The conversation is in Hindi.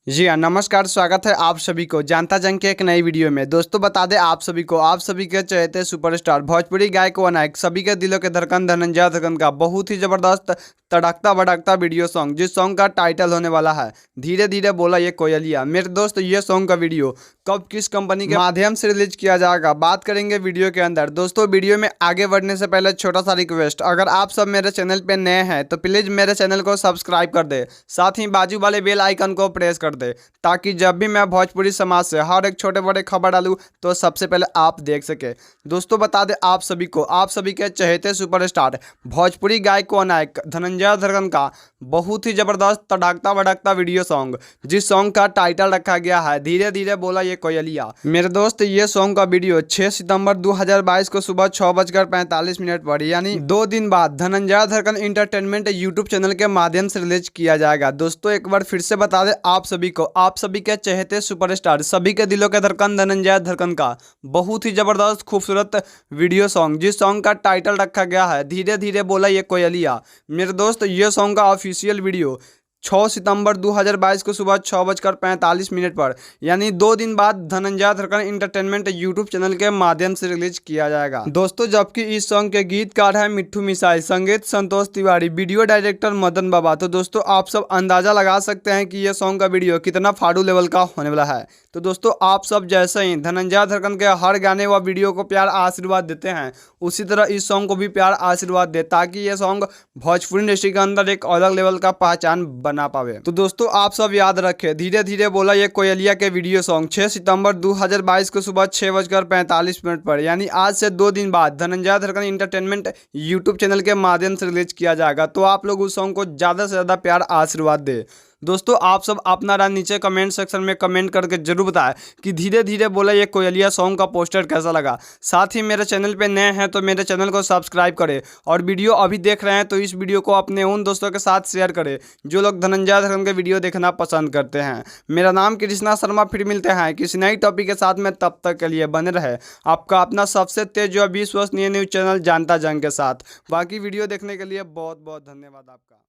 जी हाँ, नमस्कार। स्वागत है आप सभी को जानता जंग के एक नई वीडियो में। दोस्तों बता दें आप सभी के चहेते सुपरस्टार भोजपुरी गायक व नायक सभी के दिलों के धड़कन धनंजय धड़कन का बहुत ही जबरदस्त तड़कता भड़कता वीडियो सॉन्ग, जिस सॉन्ग का टाइटल होने वाला है धीरे धीरे बोला ये कोयलिया। मेरे दोस्त, ये सॉन्ग का वीडियो कब किस कंपनी के माध्यम से रिलीज किया जाएगा, बात करेंगे वीडियो के अंदर। दोस्तों वीडियो में आगे बढ़ने से पहले छोटा सा रिक्वेस्ट, अगर आप सब मेरे चैनल पे नए हैं तो प्लीज मेरे चैनल को सब्सक्राइब कर दे, साथ ही बाजू वाले बेल आइकन को प्रेस कर दे, ताकि जब भी मैं भोजपुरी समाज से हर एक छोटे बड़े खबर डालूं तो सबसे पहले आप देख सके। दोस्तों बता दें आप सभी के चहेते सुपरस्टार भोजपुरी गायक व नायक धनंजय धड़कन का बहुत ही जबरदस्त तड़कता भड़कता वीडियो सॉन्ग, जिस सॉन्ग का टाइटल रखा गया है धीरे धीरे बोला ये कोयलिया। मेरे दोस्त, ये सॉन्ग का वीडियो 6 सितंबर 2022 को सुबह 6:45 पर यानी 2 दिन बाद धनंजय धड़कन इंटरटेनमेंट यूट्यूब चैनल के माध्यम से रिलीज किया जाएगा। दोस्तों एक बार फिर से बता दें आप सभी के चहेते सुपरस्टार सभी के दिलों के धड़कन धनंजय धड़कन का बहुत ही जबरदस्त खूबसूरत वीडियो सॉन्ग, जिस सॉन्ग का टाइटल रखा गया है धीरे धीरे बोला ये कोयलिया। मेरे दोस्त, ये सॉन्ग का ऑफिशियल वीडियो 6 सितंबर 2022 को सुबह 6:45 पर यानी 2 दिन बाद धनंजय धड़कन इंटरटेनमेंट यूट्यूब चैनल के माध्यम से रिलीज किया जाएगा। दोस्तों जबकि इस सॉन्ग के गीतकार है मिट्ठू मिसाइल, संगीत संतोष तिवारी, वीडियो डायरेक्टर मदन बाबा। तो दोस्तों आप सब अंदाजा लगा सकते हैं कि यह सॉन्ग का वीडियो कितना फाड़ू लेवल का होने वाला है। तो दोस्तों आप सब जैसे ही धनंजय धड़कन के हर गाने व वीडियो को प्यार आशीर्वाद देते हैं, उसी तरह इस सॉन्ग को भी प्यार आशीर्वाद दे, ताकि यह सॉन्ग भोजपुरी इंडस्ट्री के अंदर एक अलग लेवल का पहचान बना पावे। तो दोस्तों आप सब याद रखें, धीरे धीरे बोला ये कोयलिया के वीडियो सॉन्ग 6 सितंबर 2022 को सुबह 6:45 पर यानी आज से 2 दिन बाद धनंजय धड़कन इंटरटेनमेंट यूट्यूब चैनल के माध्यम से रिलीज किया जाएगा। तो आप लोग उस सॉन्ग को ज़्यादा से ज़्यादा प्यार आशीर्वाद दे। दोस्तों आप सब अपना राय नीचे कमेंट सेक्शन में कमेंट करके जरूर बताएं कि धीरे धीरे बोला ये कोयलिया सॉन्ग का पोस्टर कैसा लगा। साथ ही मेरे चैनल पे नए हैं तो मेरे चैनल को सब्सक्राइब करें, और वीडियो अभी देख रहे हैं तो इस वीडियो को अपने उन दोस्तों के साथ शेयर करें जो लोग धनंजय धड़कन के वीडियो देखना पसंद करते हैं। मेरा नाम कृष्णा शर्मा, फिर मिलते हैं किसी नई टॉपिक के साथ में, तब तक के लिए बने रहे आपका अपना सबसे तेज और विश्वसनीय न्यूज़ चैनल जानता जंग के साथ। बाकी वीडियो देखने के लिए बहुत बहुत धन्यवाद आपका।